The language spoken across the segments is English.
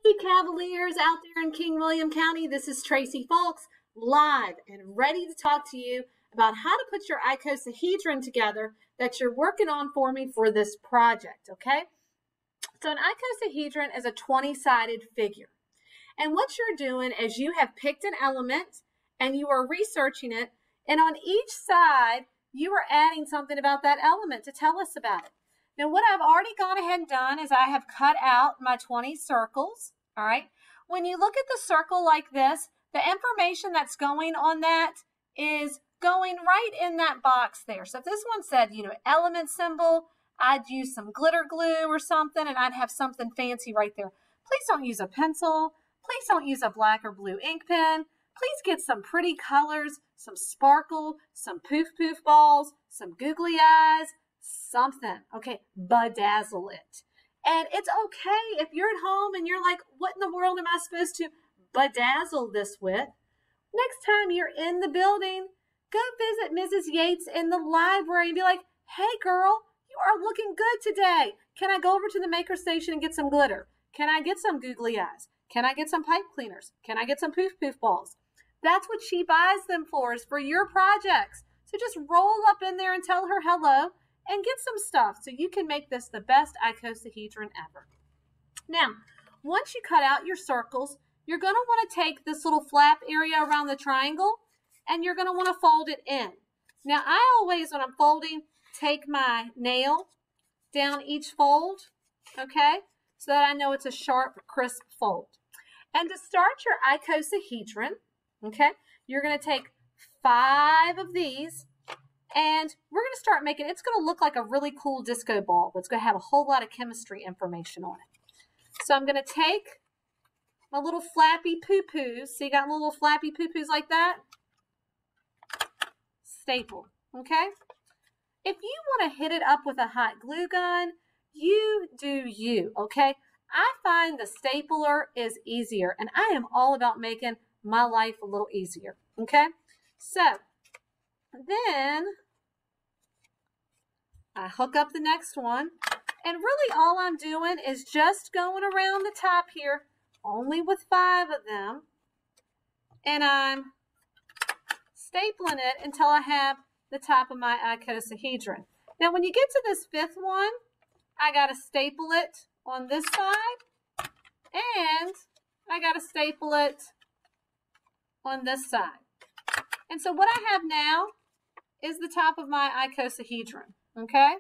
Hey Cavaliers out there in King William County, this is Tracy Falks, live and ready to talk to you about how to put your icosahedron together that you're working on for me for this project, okay? So an icosahedron is a 20-sided figure. And what you're doing is you have picked an element and you are researching it, and on each side, you are adding something about that element to tell us about it. Now, what I've already gone ahead and done is I have cut out my 20 circles, all right? When you look at the circle like this, the information that's going on that is going right in that box there. So if this one said, element symbol, I'd use some glitter glue or something, and I'd have something fancy right there. Please don't use a pencil. Please don't use a black or blue ink pen. Please get some pretty colors, some sparkle, some poof poof balls, some googly eyes, something, okay, bedazzle it. And it's okay if you're at home and you're like, what in the world am I supposed to bedazzle this with? Next time you're in the building, go visit Mrs. Yates in the library and be like, hey girl, you are looking good today. Can I go over to the maker station and get some glitter? Can I get some googly eyes? Can I get some pipe cleaners? Can I get some poof poof balls? That's what she buys them for, is for your projects. So just roll up in there and tell her hello and get some stuff so you can make this the best icosahedron ever. Now, once you cut out your circles, you're going to want to take this little flap area around the triangle and you're going to want to fold it in. Now, I always, when I'm folding, take my nail down each fold, okay, so that I know it's a sharp, crisp fold. And to start your icosahedron, okay, you're going to take 5 of these. And we're going to start making, it's going to look like a really cool disco ball, but it's going to have a whole lot of chemistry information on it. So I'm going to take my little flappy poo-poos. See, you got little flappy poo-poos like that? Staple, okay? If you want to hit it up with a hot glue gun, you do you, okay? I find the stapler is easier, and I am all about making my life a little easier, okay? So then I hook up the next one, and really all I'm doing is just going around the top here, only with 5 of them, and I'm stapling it until I have the top of my icosahedron. Now when you get to this 5th one, I got to staple it on this side, and I got to staple it on this side. And so what I have now is the top of my icosahedron, okay?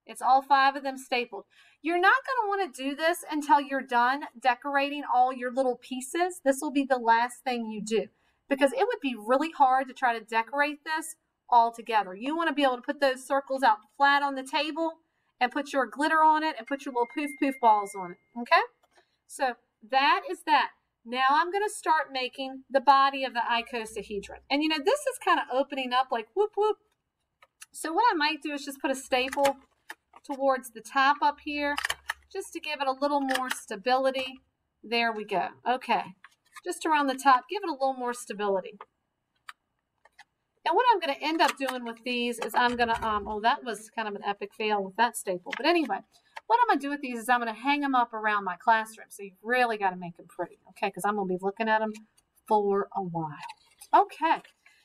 It's all 5 of them stapled. You're not going to want to do this until you're done decorating all your little pieces. This will be the last thing you do, because it would be really hard to try to decorate this all together. You want to be able to put those circles out flat on the table and put your glitter on it and put your little poof poof balls on it, okay? So that is that. Now I'm going to start making the body of the icosahedron. And this is kind of opening up like whoop whoop. So what I might do is just put a staple towards the top up here just to give it a little more stability. There we go. Okay. Just around the top, give it a little more stability. And what I'm going to end up doing with these is I'm going to, oh, that was kind of an epic fail with that staple. But anyway, what I'm going to do with these is I'm going to hang them up around my classroom. So you've really got to make them pretty, okay? Because I'm going to be looking at them for a while. Okay,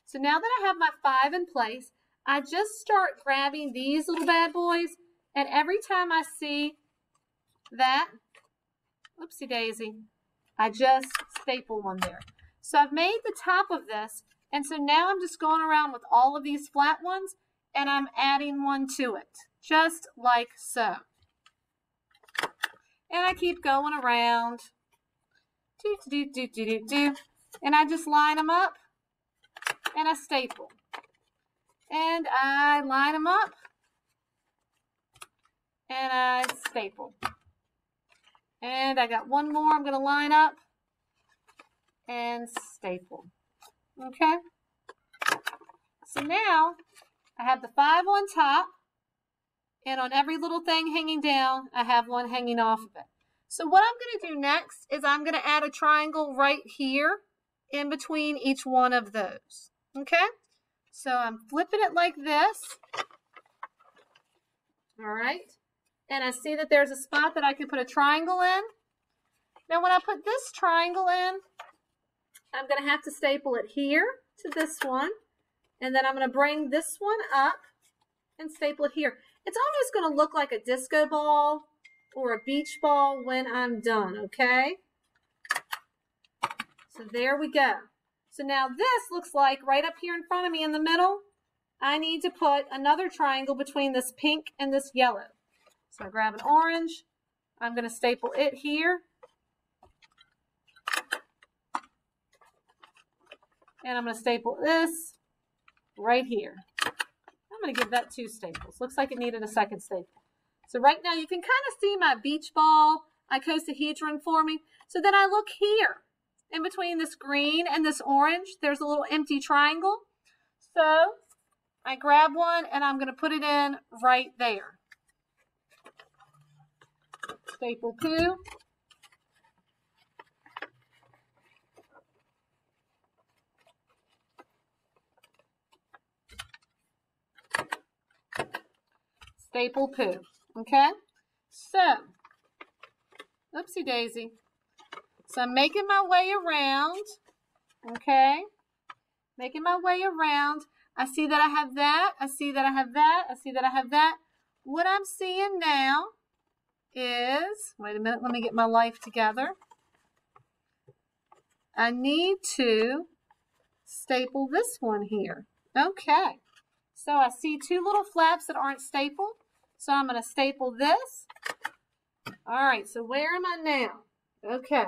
so now that I have my 5 in place, I just start grabbing these little bad boys. And every time I see that, whoopsie daisy, I just staple one there. So I've made the top of this. And so now I'm just going around with all of these flat ones, and I'm adding one to it, just like so. And I keep going around, and I just line them up, and I staple. And I line them up, and I staple. And I got one more I'm going to line up and staple. Okay, so now I have the 5 on top, and on every little thing hanging down, I have one hanging off of it. So what I'm going to do next is I'm going to add a triangle right here in between each one of those. Okay, so I'm flipping it like this. All right, and I see that there's a spot that I can put a triangle in. Now when I put this triangle in, I'm going to have to staple it here to this one. And then I'm going to bring this one up and staple it here. It's almost going to look like a disco ball or a beach ball when I'm done, okay? So there we go. So now this looks like right up here in front of me in the middle, I need to put another triangle between this pink and this yellow. So I grab an orange. I'm going to staple it here. And I'm going to staple this right here. I'm going to give that 2 staples. Looks like it needed a second staple. So right now you can kind of see my beach ball icosahedron forming. So then I look here. In between this green and this orange, there's a little empty triangle. So I grab one and I'm going to put it in right there. Staple 2. Staple poo. Okay? So, oopsie daisy. So I'm making my way around. Okay? Making my way around. I see that I have that. I see that I have that. I see that I have that. What I'm seeing now is, wait a minute, let me get my life together. I need to staple this one here. Okay. So I see 2 little flaps that aren't stapled. So I'm going to staple this. All right, so where am I now? Okay.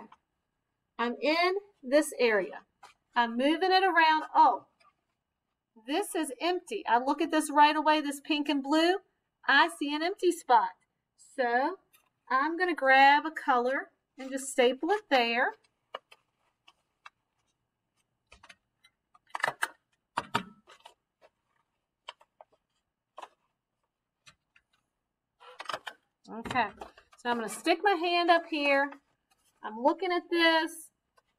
I'm in this area. I'm moving it around. Oh, this is empty. I look at this right away, this pink and blue. I see an empty spot. So I'm going to grab a color and just staple it there. Okay, so I'm going to stick my hand up here. I'm looking at this.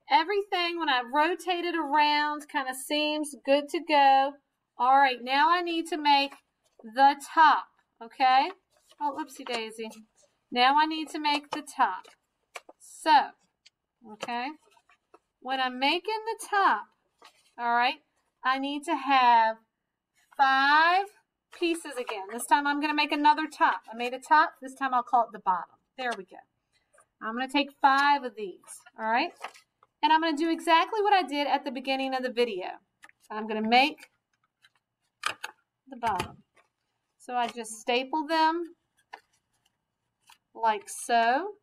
Everything, when I rotate it around, kind of seems good to go. All right, now I need to make the top, okay? Oh, oopsie daisy. Now I need to make the top. So, okay, when I'm making the top, all right, I need to have 5 pieces again. This time I'm going to make another top. I made a top. This time I'll call it the bottom. There we go. I'm going to take 5 of these, all right? And I'm going to do exactly what I did at the beginning of the video. I'm going to make the bottom. So I just staple them like so.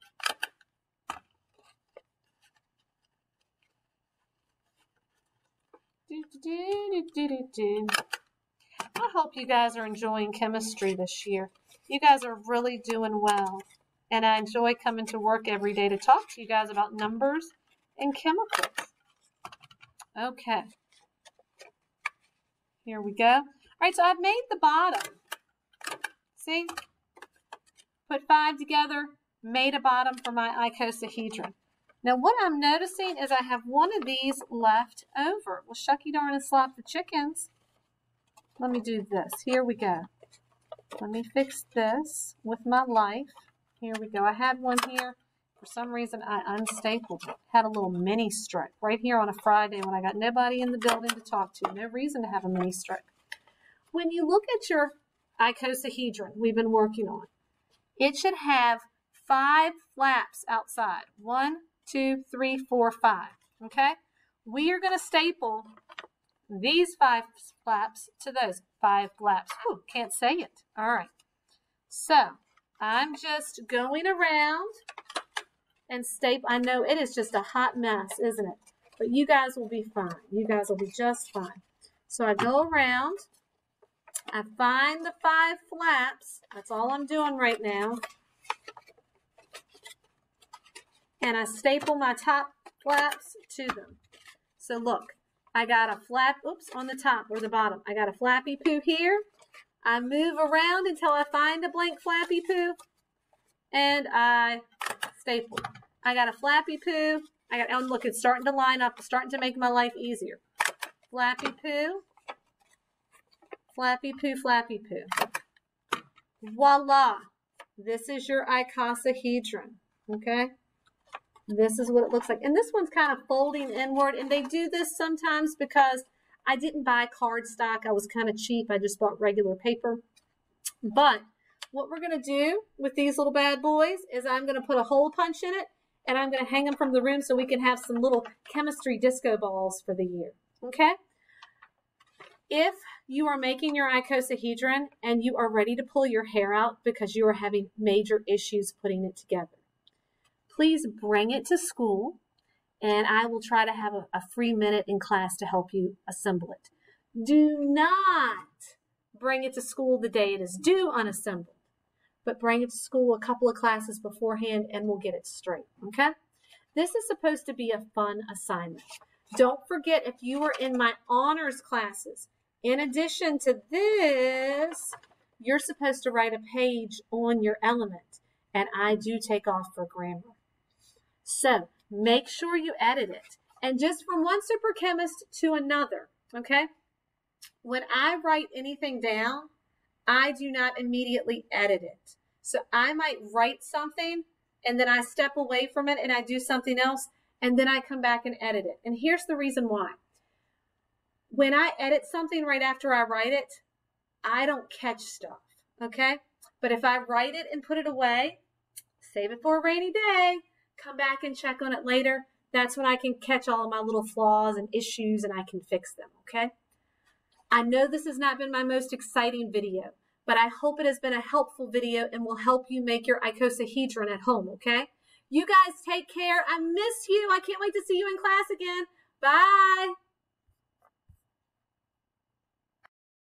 I hope you guys are enjoying chemistry this year. You guys are really doing well. And I enjoy coming to work every day to talk to you guys about numbers and chemicals. Okay. Here we go. All right, so I've made the bottom. See? Put 5 together, made a bottom for my icosahedron. Now what I'm noticing is I have one of these left over. Well, shucky darn and slop the chickens. Let me do this. Here we go. Let me fix this with my life. Here we go. I had one here. For some reason, I unstapled it. Had a little mini strip right here on a Friday when I got nobody in the building to talk to. No reason to have a mini strip. When you look at your icosahedron we've been working on, it should have 5 flaps outside. 1, 2, 3, 4, 5. Okay? We are going to staple these 5 flaps to those 5 flaps. Whew, can't say it. All right. So I'm just going around and staple. I know it is just a hot mess, isn't it? But you guys will be fine. You guys will be just fine. So I go around. I find the 5 flaps. That's all I'm doing right now. And I staple my top flaps to them. So look, I got a flap, oops, on the top or the bottom. I got a flappy poo here. I move around until I find a blank flappy poo. And I staple. I got a flappy poo. Oh, look, it's starting to line up. It's starting to make my life easier. Flappy poo. Flappy poo, flappy poo. Voila. This is your icosahedron. Okay? This is what it looks like. And this one's kind of folding inward. And they do this sometimes because I didn't buy cardstock. I was kind of cheap. I just bought regular paper. But what we're going to do with these little bad boys is I'm going to put a hole punch in it. And I'm going to hang them from the room so we can have some little chemistry disco balls for the year. Okay? If you are making your icosahedron and you are ready to pull your hair out because you are having major issues putting it together, please bring it to school and I will try to have a free minute in class to help you assemble it. Do not bring it to school the day it is due unassembled, but bring it to school a couple of classes beforehand and we'll get it straight, okay? This is supposed to be a fun assignment. Don't forget, if you are in my honors classes, in addition to this, you're supposed to write a page on your element, and I do take off for grammar. So make sure you edit it. And just from one super chemist to another, okay? When I write anything down, I do not immediately edit it. So I might write something and then I step away from it and I do something else and then I come back and edit it. And here's the reason why. When I edit something right after I write it, I don't catch stuff, okay? But if I write it and put it away, save it for a rainy day, come back and check on it later, that's when I can catch all of my little flaws and issues and I can fix them, okay? I know this has not been my most exciting video, but I hope it has been a helpful video and will help you make your icosahedron at home, okay? You guys take care. I miss you. I can't wait to see you in class again. Bye.